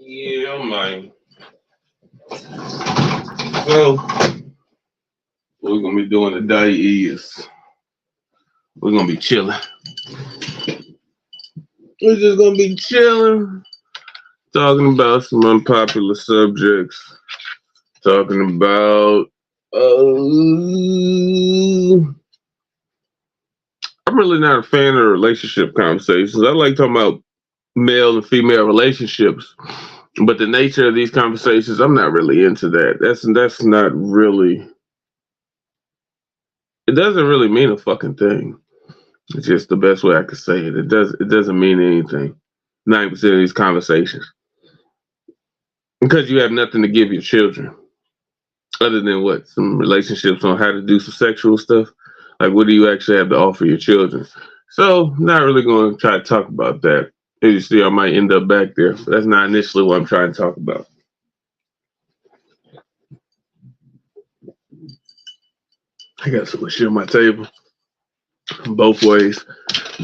Yeah, man. So, what we're gonna be doing today is we're gonna be chilling. We're just gonna be chilling, talking about some unpopular subjects, talking about. I'm really not a fan of relationship conversations. I like talking about male and female relationships, but the nature of these conversations, I'm not really into that. That's not really. It doesn't really mean a fucking thing. It's just the best way I could say it. It doesn't mean anything. 90% of these conversations. Because you have nothing to give your children. Other than what? Some relationships on how to do some sexual stuff. Like what do you actually have to offer your children? So not really gonna try to talk about that. As you see, I might end up back there. But that's not initially what I'm trying to talk about. I got some shit on my table. Both ways.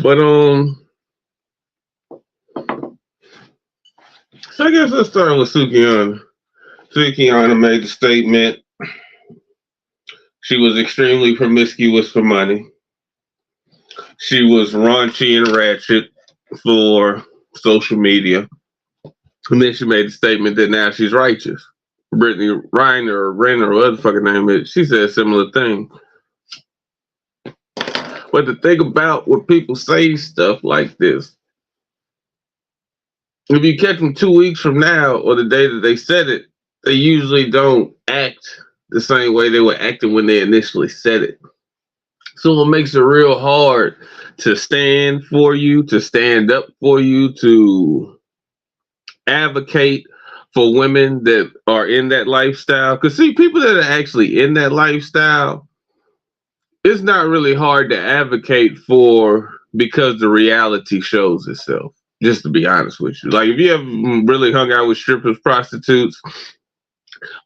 But so I guess let's start with Sukiyana. Sukiyana made the statement she was extremely promiscuous for money. She was raunchy and ratchet for social media. And then she made the statement that now she's righteous. Brittany Reiner or Renner or whatever the fucking name is, she said a similar thing. But the thing about when people say stuff like this, if you catch them 2 weeks from now or the day that they said it, they usually don't act the same way they were acting when they initially said it. So it makes it real hard to stand for you, to stand up for you, to advocate for women that are in that lifestyle. Because, see, people that are actually in that lifestyle, it's not really hard to advocate for because the reality shows itself, just to be honest with you. Like, if you ever really hung out with strippers, prostitutes,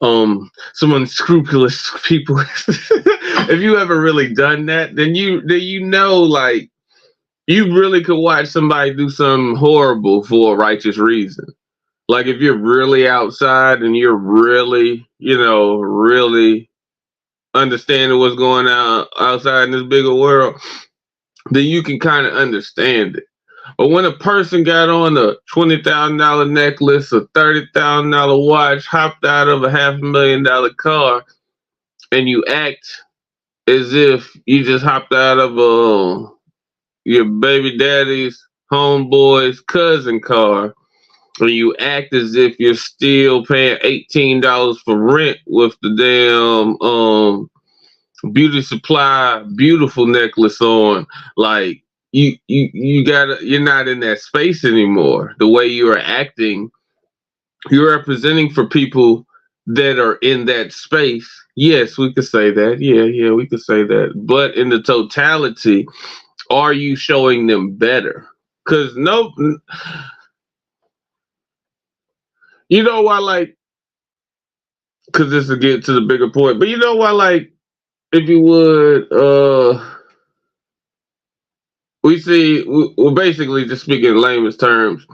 some unscrupulous people, if you ever really done that, then you know, like, you really could watch somebody do something horrible for a righteous reason. Like if you're really outside and you're really, really understanding what's going on outside in this bigger world, then you can kind of understand it. But when a person got on a $20,000 necklace, a $30,000 watch, hopped out of a $500,000 car, and you act as if you just hopped out of your baby daddy's homeboy's cousin car, or you act as if you're still paying $18 for rent with the damn beauty supply beautiful necklace on, like you're not in that space anymore. The way you are acting, you're representing for people that are in that space. Yes, we could say that. Yeah, we could say that. But in the totality, are you showing them better? Because no, you know why, like, because this will get to the bigger point, but you know why, like, if you would, we're basically just speaking in layman's terms.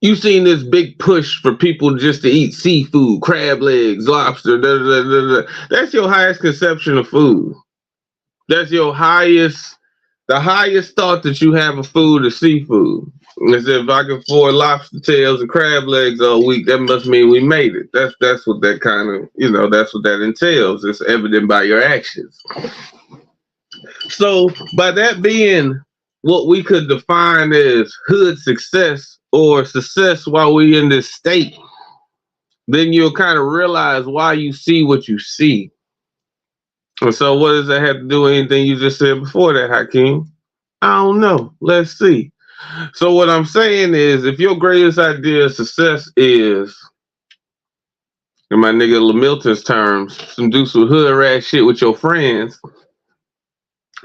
You've seen this big push for people just to eat seafood, crab legs, lobster. That's your highest conception of food. That's your the highest thought that you have of food is seafood. As if I can afford lobster tails and crab legs all week, that must mean we made it. That's what that kind of, that's what that entails. It's evident by your actions. So by that being what we could define as hood success or success while we in this state, then you'll kind of realize why you see what you see. And so what does that have to do with anything you just said before that, Hakeem? I don't know. Let's see. So what I'm saying is, if your greatest idea of success is, in my nigga LaMilton's terms, do some hood rat shit with your friends,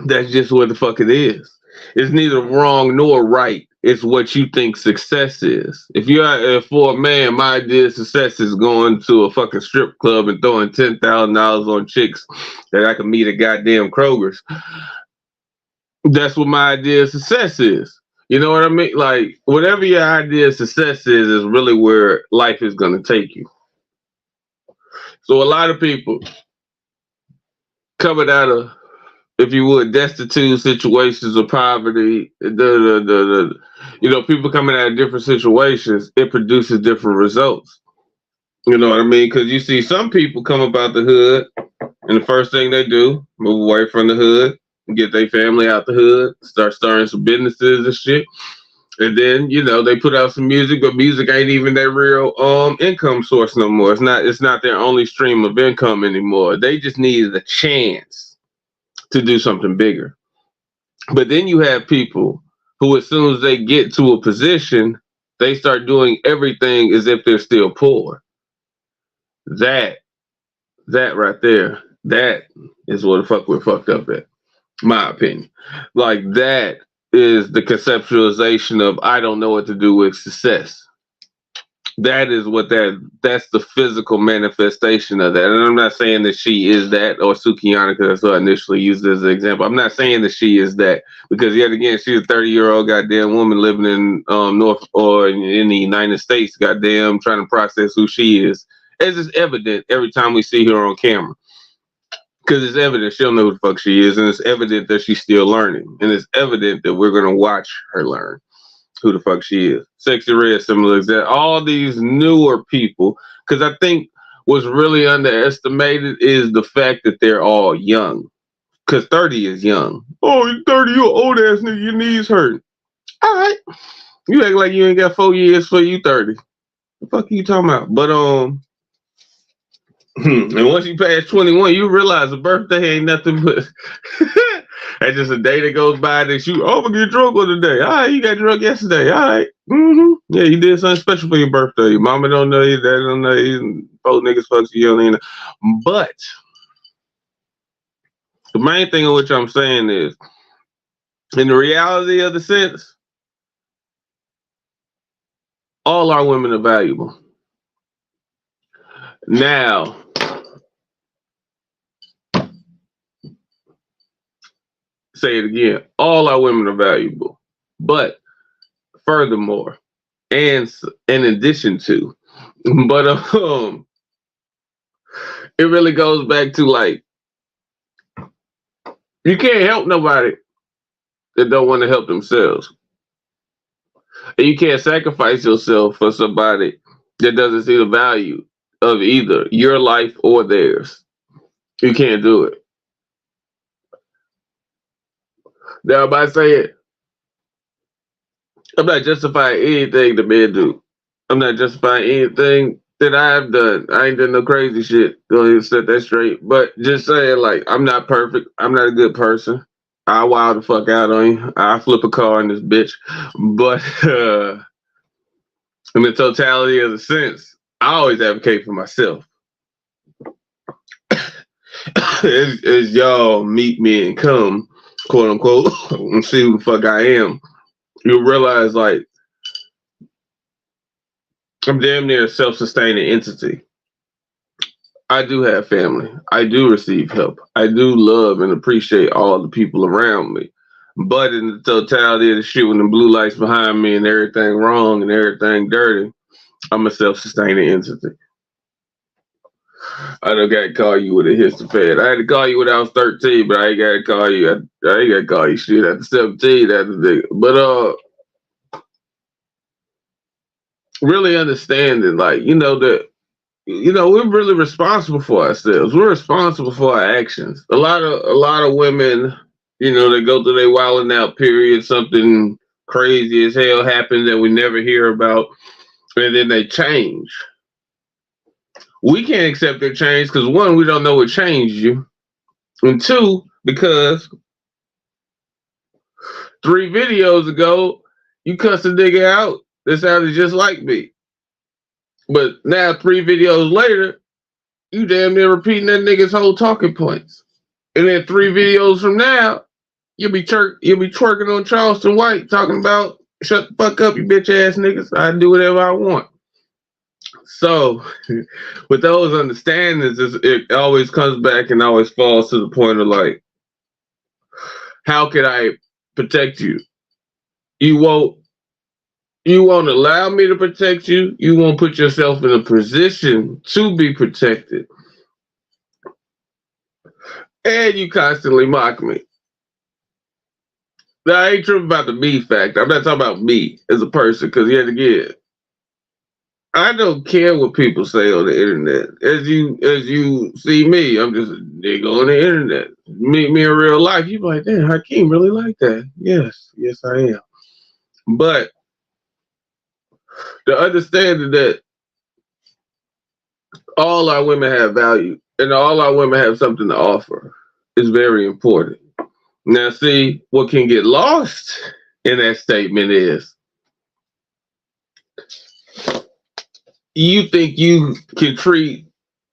that's just what the fuck it is. It's neither wrong nor right. It's what you think success is. If for a man, my idea of success is going to a fucking strip club and throwing $10,000 on chicks that I can meet at goddamn Kroger's. That's what my idea of success is. You know what I mean? Like, whatever your idea of success is really where life is going to take you. So a lot of people coming out of, if you would, destitute situations of poverty, people coming out of different situations, it produces different results. You know what I mean? Because you see some people come about the hood, and the first thing they do, move away from the hood, get their family out the hood, start starting some businesses and shit. And then, they put out some music, but music ain't even their real income source no more. It's not their only stream of income anymore. They just needed a chance to do something bigger. But then you have people who, as soon as they get to a position, they start doing everything as if they're still poor. That right there, that is what the fuck we're fucked up at, my opinion. Like, that is the conceptualization of I don't know what to do with success. That is what that's the physical manifestation of that. And I'm not saying that she is that, or Sukihana, because that's what I initially used as an example. I'm not saying that she is that, because yet again, she's a 30-year-old goddamn woman living in North or in the United States, goddamn, trying to process who she is. As is evident every time we see her on camera. Because it's evident she don't know who the fuck she is, and it's evident that she's still learning. And it's evident that we're going to watch her learn who the fuck she is. Sexy Red, similar as that. All these newer people, because I think what's really underestimated is the fact that they're all young. Because 30 is young. Oh, you're 30, you're old ass nigga, your knees hurt. All right. You act like you ain't got 4 years for you 30. The fuck are you talking about? But, and once you pass 21, you realize a birthday ain't nothing but that's just a day that goes by that I'm gonna get drunk on the day. All right, you got drunk yesterday. All right. Yeah, you did something special for your birthday. Your mama don't know you, daddy don't know you, both niggas fuck you, you know. But the main thing of which I'm saying is, in the reality of the sense, all our women are valuable. Now, say it again. All our women are valuable. But furthermore, and in addition to, but it really goes back to, like, you can't help nobody that don't want to help themselves. And you can't sacrifice yourself for somebody that doesn't see the value of either your life or theirs. You can't do it. Now, by saying, I'm not justifying anything that men do. I'm not justifying anything that I've done. I ain't done no crazy shit. Go ahead and set that straight. But just saying, like, I'm not perfect. I'm not a good person. I wild the fuck out on you. I flip a car in this bitch. But in the totality of the sense, I always advocate for myself. as y'all meet me and come, quote unquote, and see who the fuck I am, you'll realize, like, I'm damn near a self-sustaining entity. I do have family. I do receive help. I do love and appreciate all the people around me. But in the totality of the shit, when the blue lights behind me and everything wrong and everything dirty, I'm a self-sustaining entity. I don't got to call you with a histopad. I had to call you when I was 13, but I ain't got to call you. I ain't got to call you shit after 17. But really understanding, like, that, we're really responsible for ourselves. We're responsible for our actions. A lot of women, they go through their wilding out period. Something crazy as hell happens that we never hear about, and then they change. We can't accept their change because, one, we don't know what changed you, and two, because 3 videos ago you cussed a nigga out that sounded just like me. But now 3 videos later, you damn near repeating that nigga's whole talking points. And then 3 videos from now, You'll be twerking on Charleston White talking about shut the fuck up, you bitch ass niggas. I do whatever I want. So, with those understandings, it always comes back and always falls to the point of like, how can I protect you? You won't. You won't allow me to protect you. You won't put yourself in a position to be protected, and you constantly mock me. Now, I ain't tripping about the me factor. I'm not talking about me as a person, because yet again, I don't care what people say on the internet. As you see me, I'm just a nigga on the internet. Meet me in real life, you be like, damn, Hakeem really like that. Yes, I am. But the understanding that all our women have value and all our women have something to offer is very important. Now, see, what can get lost in that statement is you think you can treat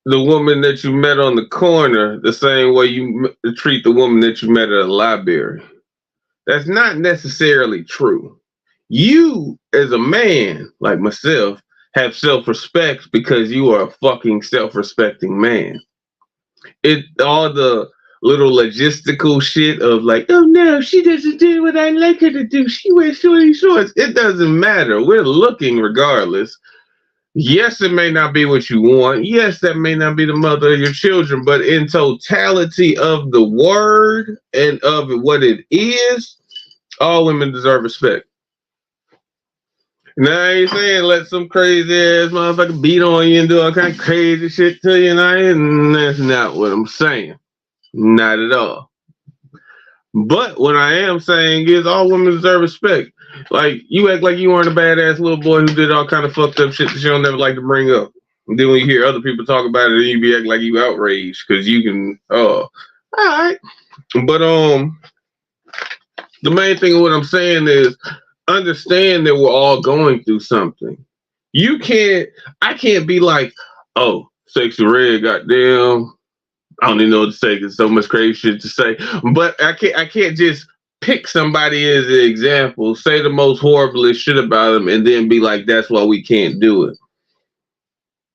the woman that you met on the corner the same way you treat the woman that you met at a library. That's not necessarily true. You, as a man like myself, have self-respect because you are a fucking self-respecting man. It all the little logistical shit of like, oh no, she doesn't do what I like her to do. She wears shorty shorts. It doesn't matter. We're looking regardless. Yes, it may not be what you want. Yes, that may not be the mother of your children, but in totality of the word and of what it is, all women deserve respect. Now, I ain't saying let some crazy ass motherfucker beat on you and do all kind of crazy shit to you, and that's not what I'm saying. Not at all. But what I am saying is all women deserve respect. Like, you act like you weren't a badass little boy who did all kind of fucked up shit that you don't never like to bring up. And then when you hear other people talk about it, you be acting like you outraged because you can, all right. But the main thing of what I'm saying is understand that we're all going through something. I can't be like, oh, Sexy Red, goddamn, I don't even know what to say because so much crazy shit to say. But I can't just pick somebody as an example, say the most horriblest shit about them, and then be like, that's why we can't do it.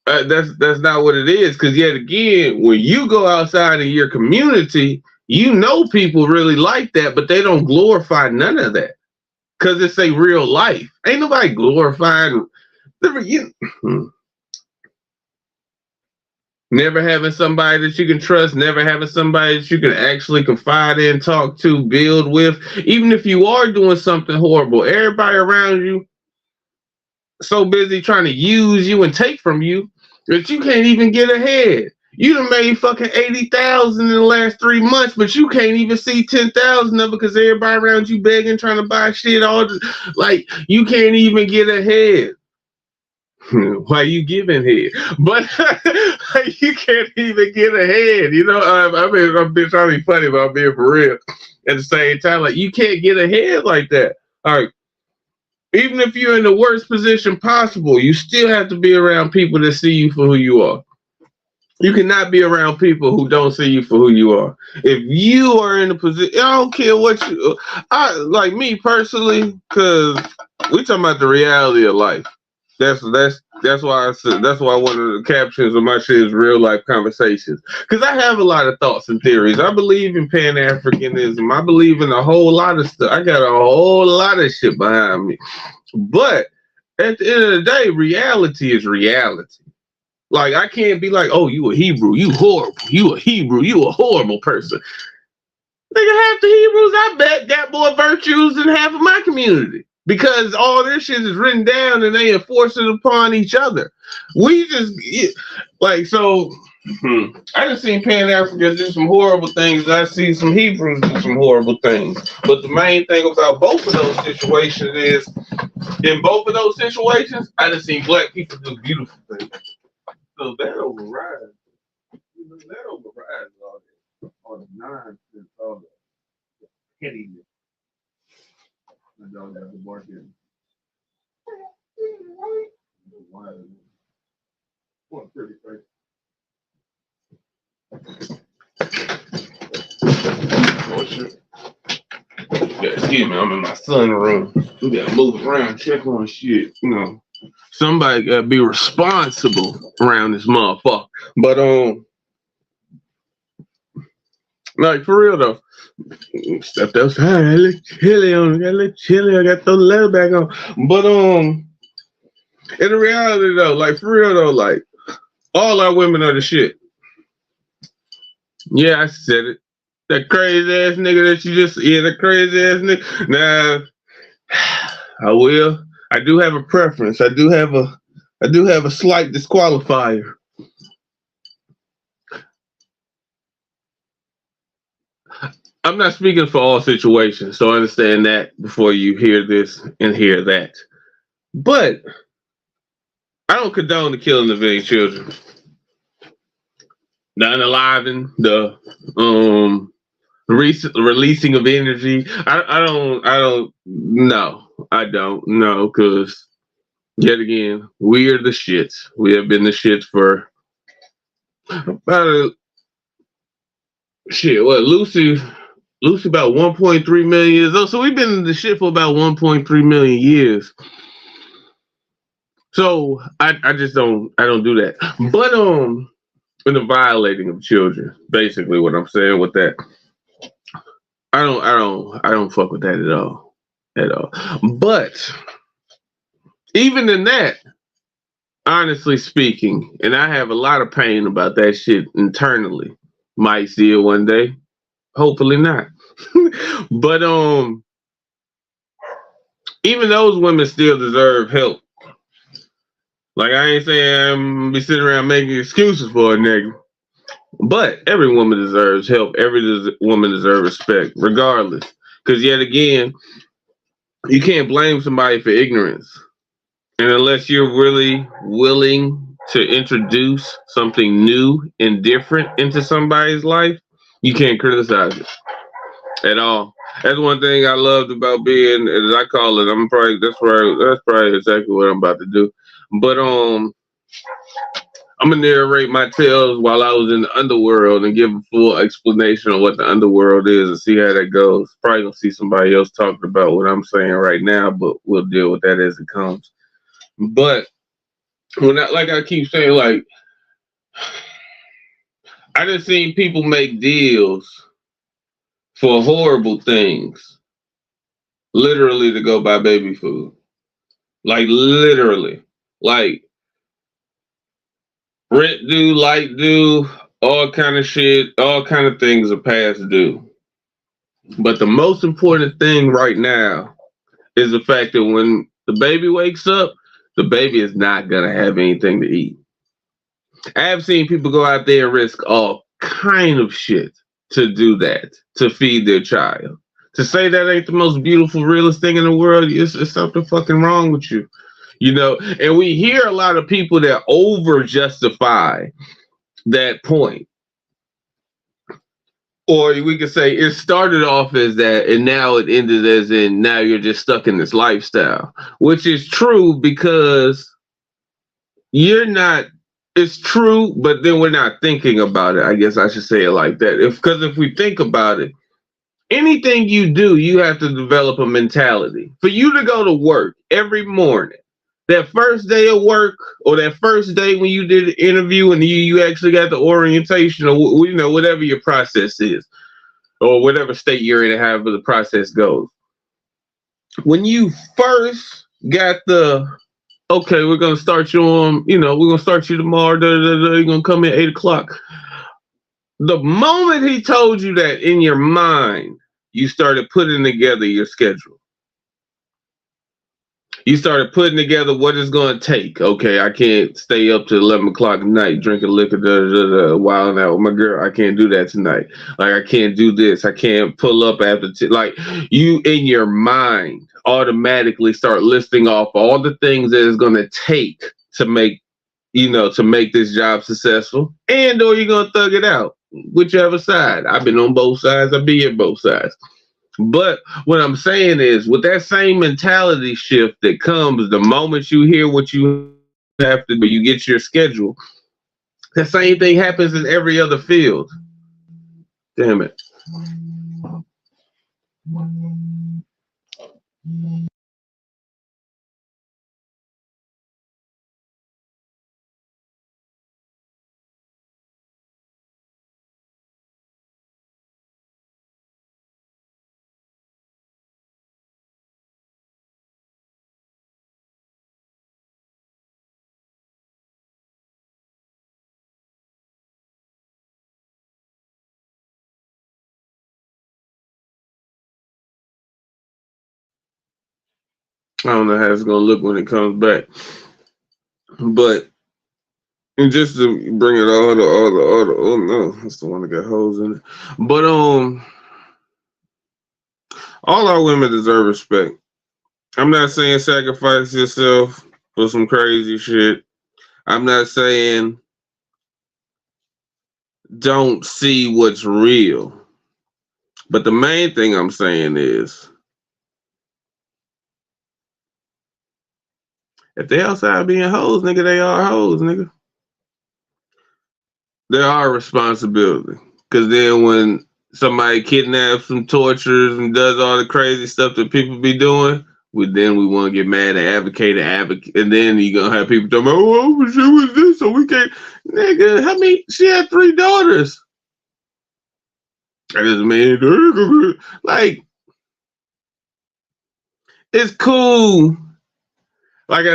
That's not what it is. Because yet again, when you go outside in your community, you know people really like that, but they don't glorify none of that because it's a real life. Ain't nobody glorifying. Never having somebody that you can trust, never having somebody that you can actually confide in, talk to, build with. Even if you are doing something horrible, everybody around you so busy trying to use you and take from you that you can't even get ahead. You done made fucking 80,000 in the last 3 months, but you can't even see 10,000 of it because everybody around you begging, trying to buy shit. Like you can't even get ahead. Why you giving head? But you can't even get ahead. You know, I'm being trying to be funny, but I'm being for real. At the same time, like you can't get ahead like that. All right. Even if you're in the worst position possible, you still have to be around people that see you for who you are. You cannot be around people who don't see you for who you are. If you are in a position, I don't care what I like me personally, because we talking about the reality of life. That's why I said that's why one of the captions of my shit is real life conversations. Because I have a lot of thoughts and theories. I believe in Pan-Africanism. I believe in a whole lot of stuff. I got a whole lot of shit behind me. But at the end of the day, reality is reality. Like I can't be like, oh, you a Hebrew, you horrible. You a Hebrew, you a horrible person. Nigga, half the Hebrews I bet got more virtues than half of my community. Because all this shit is written down and they enforce it upon each other. We just like so. I just seen Pan Africans do some horrible things. I see some Hebrews do some horrible things. But the main thing about both of those situations is, in both of those situations, I just seen black people do beautiful things. So that overrides. That overrides all the nonsense, all the pettiness. My dog got the barking. What pretty face. Oh shit. Yeah, excuse me, I'm in my son room. We gotta move around, check on shit. You know, somebody gotta be responsible around this motherfucker. But like for real though, stepped outside. I look chilly on. I got a little chilly. I got to throw the leather back on. But in the reality though, like for real though, like all our women are the shit. Yeah, I said it. That crazy ass nigga that you just that crazy ass nigga. Nah, I will. I do have a preference. I do have a slight disqualifier. I'm not speaking for all situations, so understand that before you hear this and hear that. But I don't condone the killing of any children. The unaliving, the releasing of energy. I don't. No, I don't. No, because yet again, we are the shits. We have been the shits for about What Lucy about 1.3 million years old. So we've been in the shit for about 1.3 million years. So I just don't do that. But in the violating of children, basically what I'm saying with that. I don't fuck with that at all. At all. But even in that, honestly speaking, and I have a lot of pain about that shit internally. Might see it one day. Hopefully not. But even those women still deserve help. Like I ain't saying I'm be sitting around making excuses for a nigga. But every woman deserves help. Every woman deserves respect, regardless. Because yet again, you can't blame somebody for ignorance. And unless you're really willing to introduce something new and different into somebody's life, you can't criticize it at all. That's one thing I loved about being, as I call it. That's probably exactly what I'm about to do. But I'm gonna narrate my tales while I was in the underworld and give a full explanation of what the underworld is and see how that goes. Probably gonna see somebody else talking about what I'm saying right now, but we'll deal with that as it comes. But like I keep saying, like I just seen people make deals for horrible things, literally to go buy baby food. Like literally, like rent due, light due, all kind of shit, all kind of things are past due. But the most important thing right now is the fact that when the baby wakes up, the baby is not gonna have anything to eat. I have seen people go out there and risk all kind of shit to do that, to feed their child. To say that ain't the most beautiful, realest thing in the world, it's something fucking wrong with you. You know, and we hear a lot of people that over justify that point. Or we could say it started off as that and now it ended as in now you're just stuck in this lifestyle, which is true because you're not, it's true, but then we're not thinking about it. I guess I should say it like that. Because if we think about it, anything you do, you have to develop a mentality. For you to go to work every morning, that first day of work or that first day when you did the interview and you actually got the orientation or whatever your process is or whatever state you're in, however the process goes. When you first got okay, we're gonna start you on, we're gonna start you tomorrow, you're gonna come in 8 o'clock. The moment he told you that in your mind, you started putting together your schedule. You started putting together what it's going to take. Okay, I can't stay up to 11 o'clock at night drinking liquor, wilding out with my girl. I can't do that tonight. Like, I can't do this. I can't pull up after. Like, you in your mind automatically start listing off all the things that it's going to take to make, to make this job successful. And or you're going to thug it out, whichever side. I've been on both sides. I'll be at both sides. But what I'm saying is, with that same mentality shift that comes the moment you hear what you have to do, you get your schedule, the same thing happens in every other field. Damn it. I don't know how it's gonna look when it comes back, but and just to bring it oh no, that's the one that got holes in it. But all our women deserve respect. I'm not saying sacrifice yourself for some crazy shit. I'm not saying don't see what's real. But the main thing I'm saying is if they outside being hoes, nigga, they are hoes, nigga. They are a responsibility. Cause then when somebody kidnaps and tortures and does all the crazy stuff that people be doing, we want to get mad and advocate, and then you gonna have people talking about, oh, she was this, so we can't, nigga. I mean, she had 3 daughters. I just mean, like, it's cool. Like,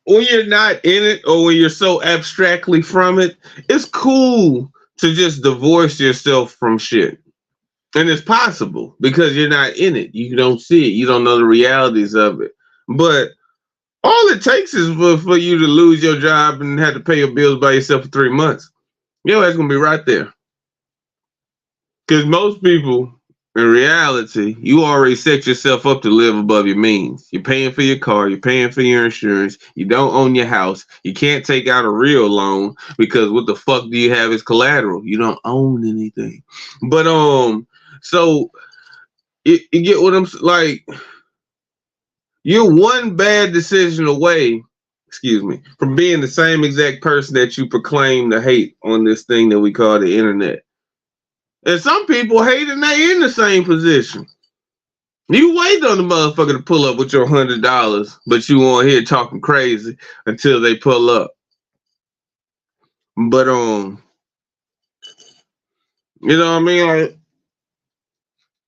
when you're not in it or when you're so abstractly from it, it's cool to just divorce yourself from shit. And it's possible because you're not in it. You don't see it. You don't know the realities of it. But all it takes is for you to lose your job and have to pay your bills by yourself for 3 months. Your ass gonna be right there. Because most people, in reality, you already set yourself up to live above your means. You're paying for your car, you're paying for your insurance, you don't own your house, you can't take out a real loan because what the fuck do you have as collateral? You don't own anything. But so you get what I'm like. You're one bad decision away, from being the same exact person that you proclaim to hate on this thing that we call the internet. And some people hate and they in the same position. You wait on the motherfucker to pull up with your $100, but you on here talking crazy until they pull up. But you know what I mean? Like,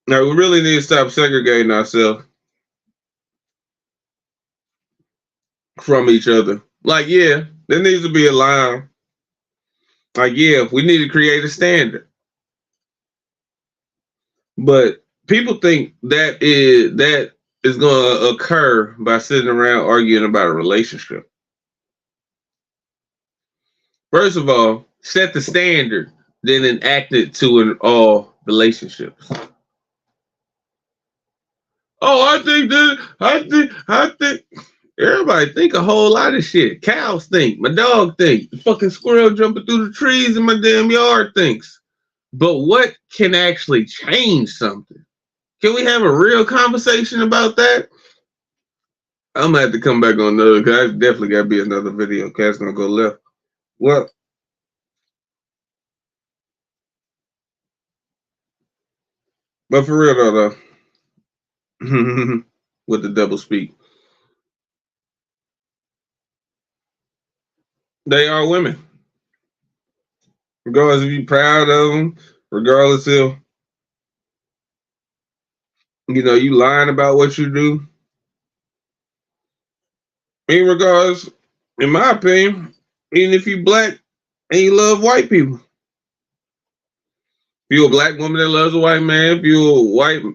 now we really need to stop segregating ourselves from each other. Like, yeah, there needs to be a line. Like, yeah, we need to create a standard. But people think that is going to occur by sitting around arguing about a relationship. First of all, set the standard, then enact it to all relationships. Oh, I think. Everybody think a whole lot of shit. Cows think. My dog think. The fucking squirrel jumping through the trees in my damn yard thinks. But what can actually change something? Can we have a real conversation about that? I'm gonna have to come back on another, because I definitely gotta be another video. Cat's gonna go left. Well, but for real though, with the double speak, they are women. Regardless if you're proud of them, regardless if you lying about what you do. In regards, in my opinion, even if you black and you love white people. If you're a black woman that loves a white man, if you're a white, if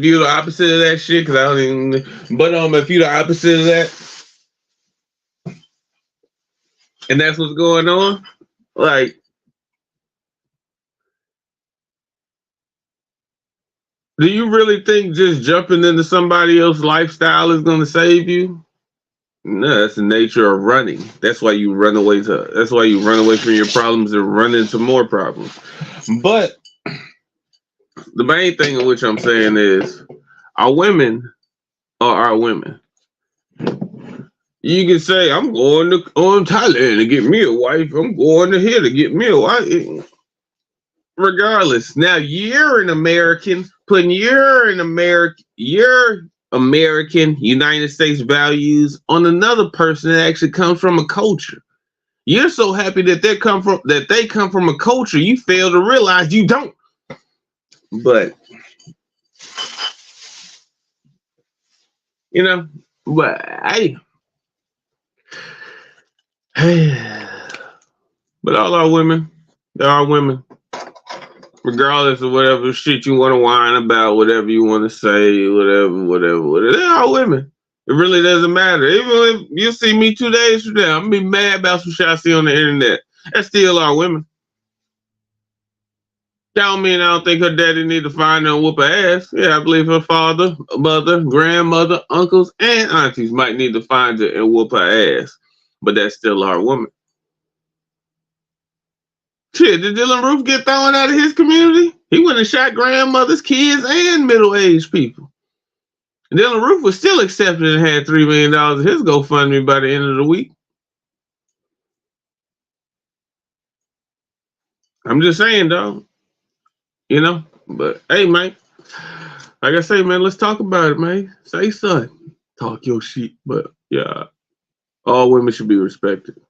you're the opposite of that shit, because I don't even, but if you're the opposite of that, and that's what's going on, like, do you really think just jumping into somebody else's lifestyle is going to save you? No, that's the nature of running. That's why you run away from your problems and run into more problems. But the main thing in which I'm saying is our women are our women. You can say, I'm going to Thailand to get me a wife. I'm going to here to get me a wife. Regardless. Now, you're an American putting your American United States values on another person that actually comes from a culture. You're so happy that they come from a culture you fail to realize you don't. But you know, but but all our women, there are women, regardless of whatever shit you want to whine about, whatever you want to say, whatever. They're all women. It really doesn't matter. Even if you see me 2 days from now, I'm gonna be mad about some shit I see on the internet. That's still our women. That don't mean I don't think her daddy need to find her and whoop her ass. Yeah, I believe her father, mother, grandmother, uncles, and aunties might need to find her and whoop her ass. But that's still our woman. Shit, did Dylan Roof get thrown out of his community? He went and shot grandmothers, kids, and middle-aged people. Dylan Roof was still accepted and had $3 million of his GoFundMe by the end of the week. I'm just saying, dog. You know? But, hey, man. Like I say, man, let's talk about it, man. Say something. Talk your shit. But, yeah, all women should be respected.